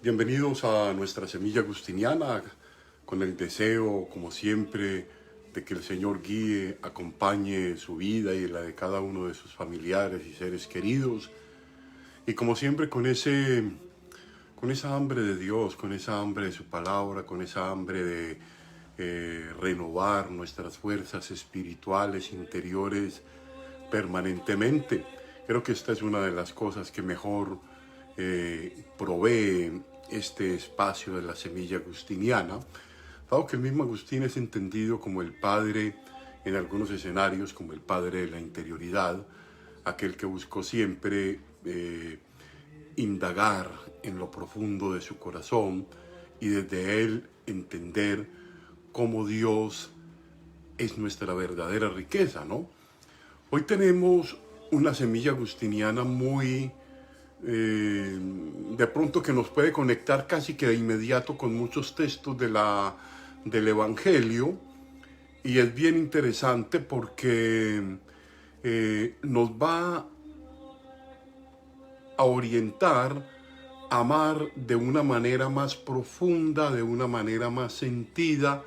Bienvenidos a nuestra semilla agustiniana, con el deseo, como siempre, de que el Señor guíe, acompañe su vida y la de cada uno de sus familiares y seres queridos. Y como siempre, con esa hambre de Dios, con esa hambre de su palabra, con esa hambre de renovar nuestras fuerzas espirituales, interiores, permanentemente. Creo que esta es una de las cosas que mejor provee este espacio de la semilla agustiniana, dado que el mismo Agustín es entendido como el padre, en algunos escenarios, como el padre de la interioridad, aquel que buscó siempre indagar en lo profundo de su corazón y desde él entender cómo Dios es nuestra verdadera riqueza, ¿no? Hoy tenemos una semilla agustiniana muy, de pronto que nos puede conectar casi que de inmediato con muchos textos del Evangelio, y es bien interesante porque nos va a orientar a amar de una manera más profunda, de una manera más sentida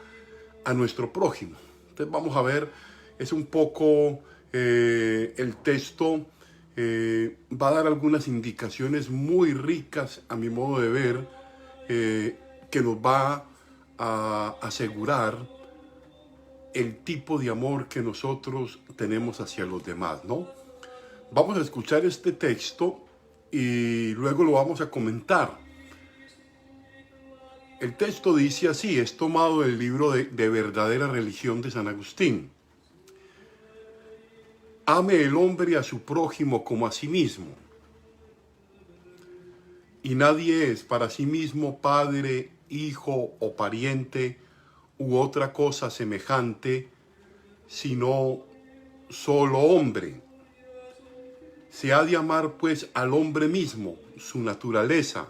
a nuestro prójimo. Entonces vamos a ver, es un poco el texto va a dar algunas indicaciones muy ricas a mi modo de ver, que nos va a asegurar el tipo de amor que nosotros tenemos hacia los demás, ¿no? Vamos a escuchar este texto y luego lo vamos a comentar. El texto dice así, es tomado del libro de Verdadera Religión de San Agustín. Ame el hombre a su prójimo como a sí mismo. Y nadie es para sí mismo padre, hijo o pariente u otra cosa semejante, sino solo hombre. Se ha de amar pues al hombre mismo, su naturaleza,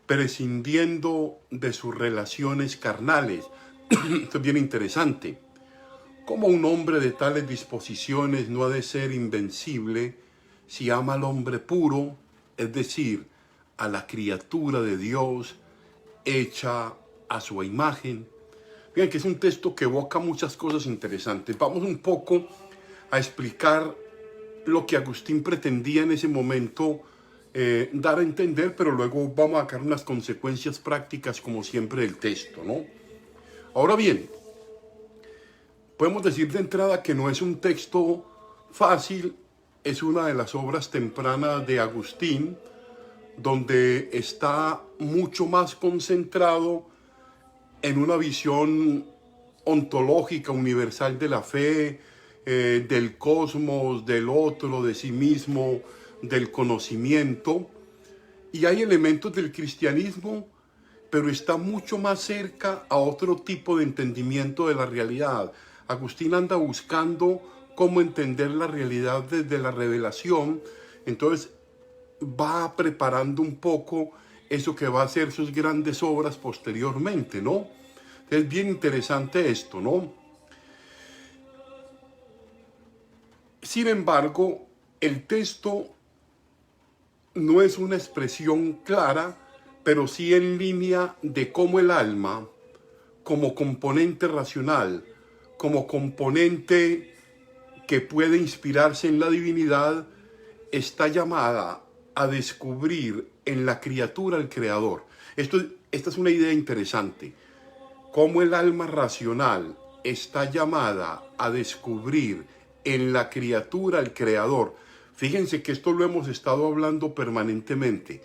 prescindiendo de sus relaciones carnales. Esto es bien interesante. ¿Cómo un hombre de tales disposiciones no ha de ser invencible si ama al hombre puro, es decir, a la criatura de Dios hecha a su imagen? Fíjense que es un texto que evoca muchas cosas interesantes. Vamos un poco a explicar lo que Agustín pretendía en ese momento dar a entender, pero luego vamos a sacar unas consecuencias prácticas, como siempre, del texto, ¿no? Ahora bien, podemos decir de entrada que no es un texto fácil, es una de las obras tempranas de Agustín, donde está mucho más concentrado en una visión ontológica, universal de la fe, del cosmos, del otro, de sí mismo, del conocimiento. Y hay elementos del cristianismo, pero está mucho más cerca a otro tipo de entendimiento de la realidad. Agustín anda buscando cómo entender la realidad desde la revelación, entonces va preparando un poco eso que va a ser sus grandes obras posteriormente, ¿no? Es bien interesante esto, ¿no? Sin embargo, el texto no es una expresión clara, pero sí en línea de cómo el alma, como componente racional, como componente que puede inspirarse en la divinidad, está llamada a descubrir en la criatura al Creador. Esta es una idea interesante. Cómo el alma racional está llamada a descubrir en la criatura al Creador. Fíjense que esto lo hemos estado hablando permanentemente.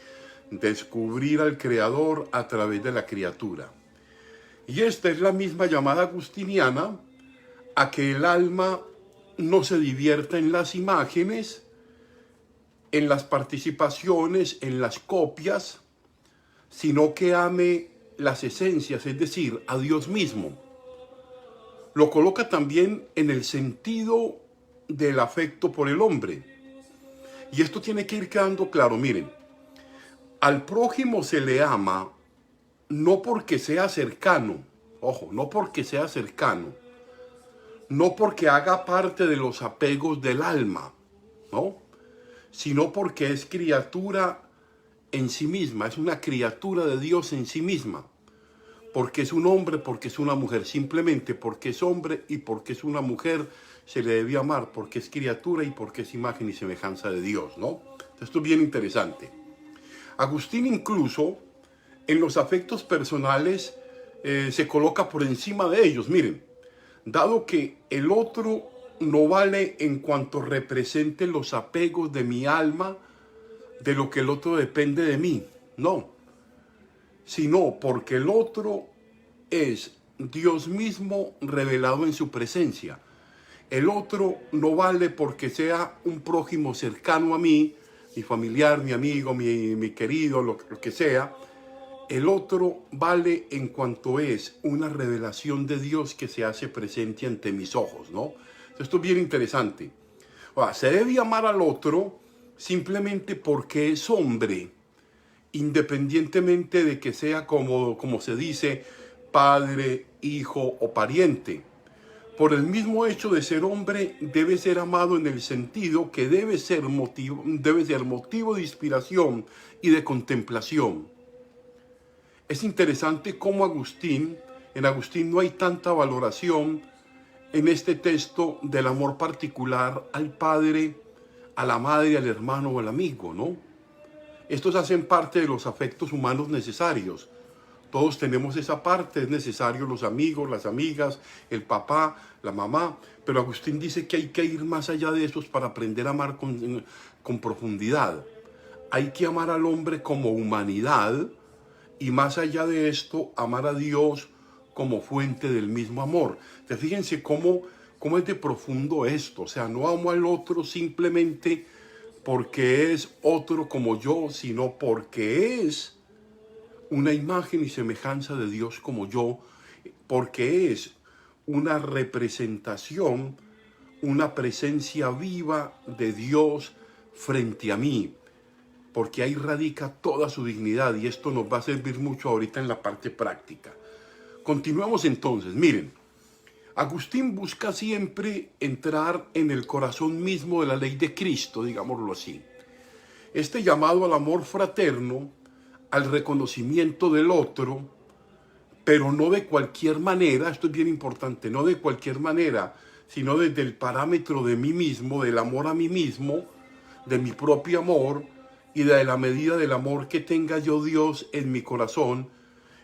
Descubrir al Creador a través de la criatura. Y esta es la misma llamada agustiniana a que el alma no se divierta en las imágenes, en las participaciones, en las copias, sino que ame las esencias, es decir, a Dios mismo. Lo coloca también en el sentido del afecto por el hombre. Y esto tiene que ir quedando claro. Miren, al prójimo se le ama no porque sea cercano, ojo, no porque sea cercano, no porque haga parte de los apegos del alma, ¿no? Sino porque es criatura en sí misma, es una criatura de Dios en sí misma. Porque es un hombre, porque es una mujer, simplemente porque es hombre y porque es una mujer se le debe amar, porque es criatura y porque es imagen y semejanza de Dios, ¿no? Esto es bien interesante. Agustín incluso en los afectos personales se coloca por encima de ellos. Miren, dado que el otro no vale en cuanto represente los apegos de mi alma, de lo que el otro depende de mí, no, sino porque el otro es Dios mismo revelado en su presencia. El otro no vale porque sea un prójimo cercano a mí, mi familiar, mi amigo, mi querido, lo que sea. El otro vale en cuanto es una revelación de Dios que se hace presente ante mis ojos, ¿no? Esto es bien interesante. Ahora, se debe amar al otro simplemente porque es hombre, independientemente de que sea como se dice, padre, hijo o pariente. Por el mismo hecho de ser hombre, debe ser amado en el sentido que debe ser motivo de inspiración y de contemplación. Es interesante cómo en Agustín no hay tanta valoración en este texto del amor particular al padre, a la madre, al hermano o al amigo, ¿no? Estos hacen parte de los afectos humanos necesarios. Todos tenemos esa parte, es necesario los amigos, las amigas, el papá, la mamá, pero Agustín dice que hay que ir más allá de esos para aprender a amar con profundidad. Hay que amar al hombre como humanidad y más allá de esto, amar a Dios como fuente del mismo amor. Entonces, fíjense cómo es de profundo esto. O sea, no amo al otro simplemente porque es otro como yo, sino porque es una imagen y semejanza de Dios como yo, porque es una representación, una presencia viva de Dios frente a mí, porque ahí radica toda su dignidad y esto nos va a servir mucho ahorita en la parte práctica. Continuemos entonces, miren, Agustín busca siempre entrar en el corazón mismo de la ley de Cristo, digámoslo así. Este llamado al amor fraterno, al reconocimiento del otro, pero no de cualquier manera, esto es bien importante, no de cualquier manera, sino desde el parámetro de mí mismo, del amor a mí mismo, de mi propio amor y de la medida del amor que tenga yo Dios en mi corazón.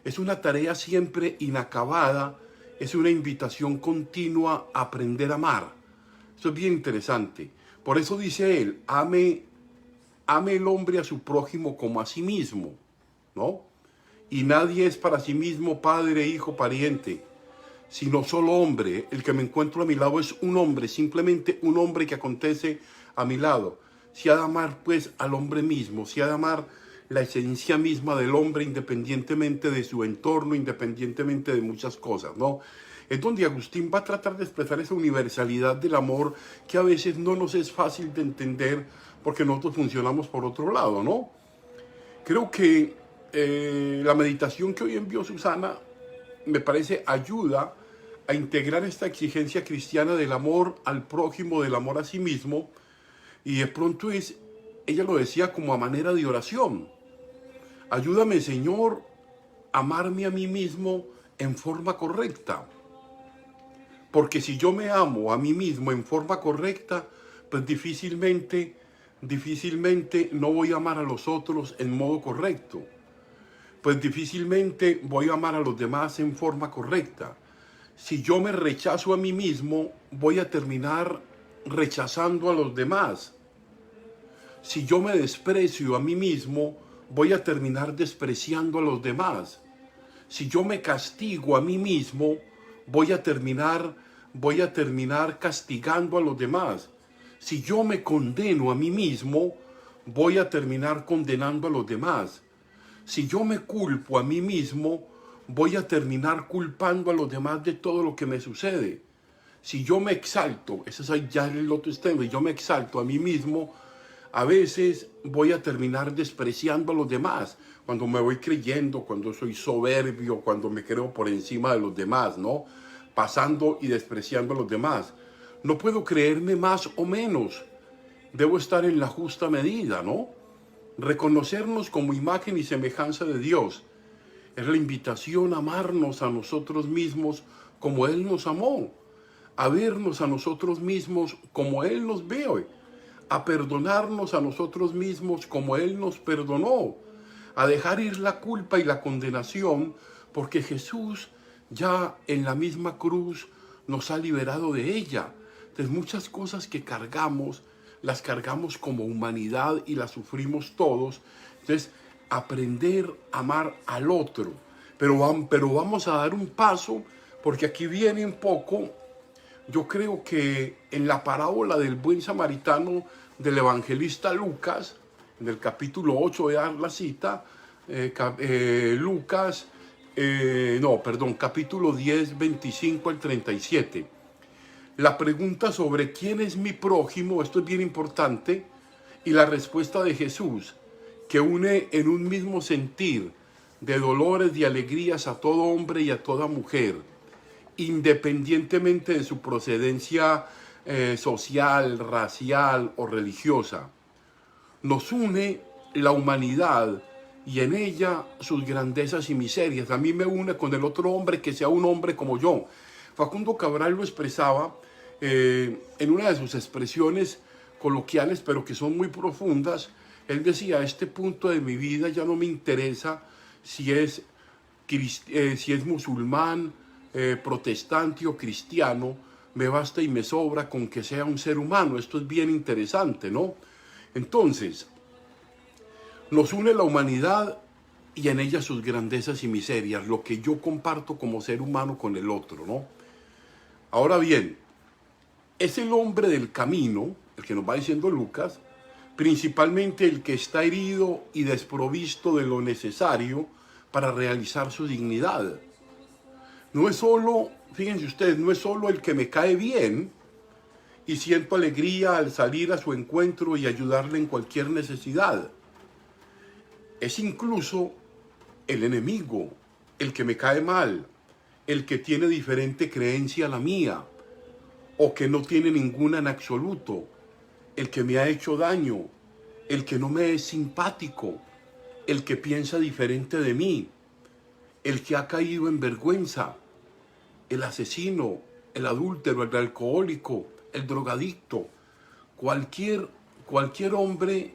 Es una tarea siempre inacabada, es una invitación continua a aprender a amar. Esto es bien interesante. Por eso dice él, ame el hombre a su prójimo como a sí mismo, ¿no? Y nadie es para sí mismo padre, hijo, pariente, sino solo hombre. El que me encuentro a mi lado es un hombre, simplemente un hombre que acontece a mi lado. Si ha de amar pues al hombre mismo, si ha de amar la esencia misma del hombre independientemente de su entorno, independientemente de muchas cosas, ¿no? Es donde Agustín va a tratar de expresar esa universalidad del amor que a veces no nos es fácil de entender porque nosotros funcionamos por otro lado, ¿no? Creo que la meditación que hoy envió Susana me parece ayuda a integrar esta exigencia cristiana del amor al prójimo, del amor a sí mismo, y de pronto ella lo decía como a manera de oración. Ayúdame, Señor, a amarme a mí mismo en forma correcta. Porque si yo me amo a mí mismo en forma correcta, pues difícilmente no voy a amar a los otros en modo correcto. Pues difícilmente voy a amar a los demás en forma correcta. Si yo me rechazo a mí mismo, voy a terminar rechazando a los demás. Si yo me desprecio a mí mismo, voy a terminar despreciando a los demás. Si yo me castigo a mí mismo, voy a terminar castigando a los demás. Si yo me condeno a mí mismo, voy a terminar condenando a los demás. Si yo me culpo a mí mismo, voy a terminar culpando a los demás de todo lo que me sucede. Si yo me exalto, ese es ya el otro extremo, y yo me exalto a mí mismo, a veces voy a terminar despreciando a los demás, cuando me voy creyendo, cuando soy soberbio, cuando me creo por encima de los demás, ¿no? Pasando y despreciando a los demás. No puedo creerme más o menos. Debo estar en la justa medida, ¿no? Reconocernos como imagen y semejanza de Dios es la invitación a amarnos a nosotros mismos como Él nos amó, a vernos a nosotros mismos como Él nos ve, a perdonarnos a nosotros mismos como Él nos perdonó, a dejar ir la culpa y la condenación, porque Jesús ya en la misma cruz nos ha liberado de ella. Entonces muchas cosas que cargamos, las cargamos como humanidad y las sufrimos todos. Entonces aprender a amar al otro, pero vamos a dar un paso, porque aquí viene un poco. Yo creo que en la parábola del buen samaritano del evangelista Lucas, en el capítulo 8, voy a dar la cita, capítulo 10, 25 al 37. La pregunta sobre quién es mi prójimo, esto es bien importante, y la respuesta de Jesús, que une en un mismo sentir de dolores y alegrías a todo hombre y a toda mujer, independientemente de su procedencia social, racial o religiosa. Nos une la humanidad y en ella sus grandezas y miserias. A mí me une con el otro hombre que sea un hombre como yo. Facundo Cabral lo expresaba en una de sus expresiones coloquiales, pero que son muy profundas. Él decía: a este punto de mi vida ya no me interesa si es musulmán, protestante o cristiano, me basta y me sobra con que sea un ser humano. Esto es bien interesante, ¿no? Entonces, nos une la humanidad y en ella sus grandezas y miserias, lo que yo comparto como ser humano con el otro, ¿no? Ahora bien, es el hombre del camino, el que nos va diciendo Lucas, principalmente el que está herido y desprovisto de lo necesario para realizar su dignidad. No es solo, fíjense ustedes, no es solo el que me cae bien y siento alegría al salir a su encuentro y ayudarle en cualquier necesidad. Es incluso el enemigo, el que me cae mal, el que tiene diferente creencia a la mía, o que no tiene ninguna en absoluto, el que me ha hecho daño, el que no me es simpático, el que piensa diferente de mí, el que ha caído en vergüenza, el asesino, el adúltero, el alcohólico, el drogadicto, cualquier hombre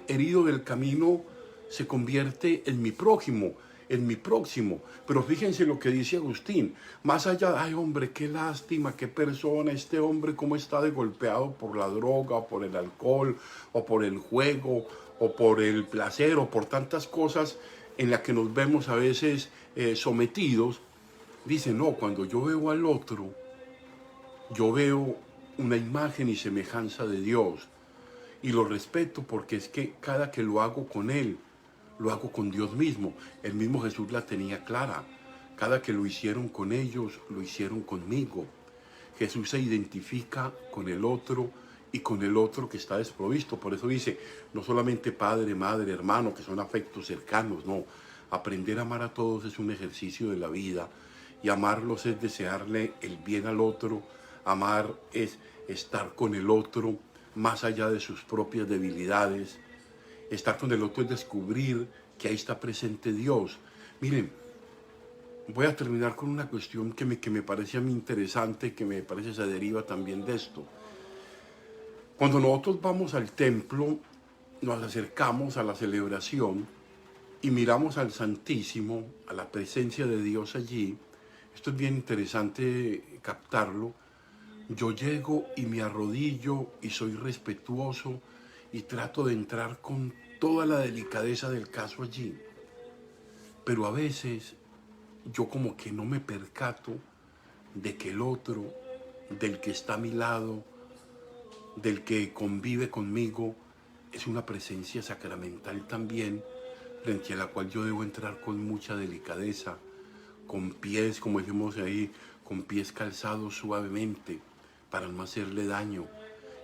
herido del camino se convierte en mi prójimo, en mi próximo. Pero fíjense lo que dice Agustín, más allá de, ay hombre, qué lástima, qué persona, este hombre cómo está de golpeado por la droga, o por el alcohol, o por el juego, o por el placer, o por tantas cosas en las que nos vemos a veces sometidos. Dice, no, cuando yo veo al otro, yo veo una imagen y semejanza de Dios y lo respeto, porque es que cada que lo hago con Él, lo hago con Dios mismo. El mismo Jesús la tenía clara. Cada que lo hicieron con ellos, lo hicieron conmigo. Jesús se identifica con el otro y con el otro que está desprovisto. Por eso dice, no solamente padre, madre, hermano, que son afectos cercanos, no. Aprender a amar a todos es un ejercicio de la vida. Y amarlos es desearle el bien al otro. Amar es estar con el otro más allá de sus propias debilidades. Estar con el otro es descubrir que ahí está presente Dios. Miren, voy a terminar con una cuestión que me parece a mí interesante, que me parece se deriva también de esto. Cuando nosotros vamos al templo, nos acercamos a la celebración y miramos al Santísimo, a la presencia de Dios allí. Esto es bien interesante captarlo. Yo llego y me arrodillo y soy respetuoso y trato de entrar con toda la delicadeza del caso allí. Pero a veces yo como que no me percato de que el otro, del que está a mi lado, del que convive conmigo, es una presencia sacramental también, frente a la cual yo debo entrar con mucha delicadeza, con pies, como decimos ahí, con pies calzados suavemente, para no hacerle daño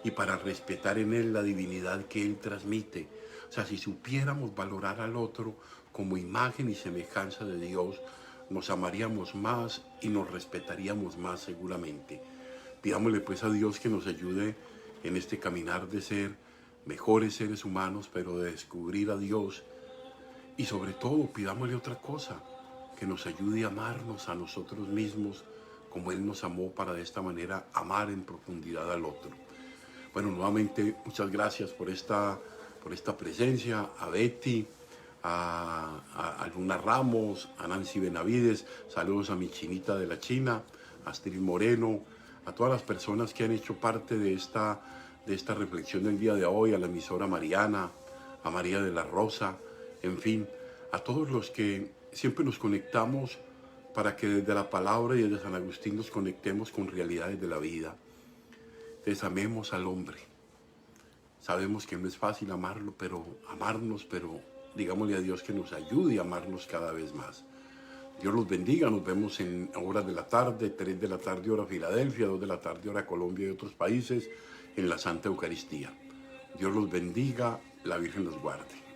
y para respetar en él la divinidad que él transmite. O sea, si supiéramos valorar al otro como imagen y semejanza de Dios, nos amaríamos más y nos respetaríamos más seguramente. Pidámosle pues a Dios que nos ayude en este caminar de ser mejores seres humanos, pero de descubrir a Dios. Y sobre todo, pidámosle otra cosa, que nos ayude a amarnos a nosotros mismos como Él nos amó, para de esta manera amar en profundidad al otro. Bueno, nuevamente muchas gracias por esta presencia, a Betty, a Luna Ramos, a Nancy Benavides, saludos a mi chinita de la China, a Astrid Moreno, a todas las personas que han hecho parte de esta reflexión del día de hoy, a la emisora Mariana, a María de la Rosa, en fin, a todos los que siempre nos conectamos para que desde la palabra y desde San Agustín nos conectemos con realidades de la vida. Desamemos al hombre. Sabemos que no es fácil amarnos, pero digámosle a Dios que nos ayude a amarnos cada vez más. Dios los bendiga, nos vemos en horas de la tarde, 3 de la tarde hora Filadelfia, 2 de la tarde hora Colombia y otros países, en la Santa Eucaristía. Dios los bendiga, la Virgen los guarde.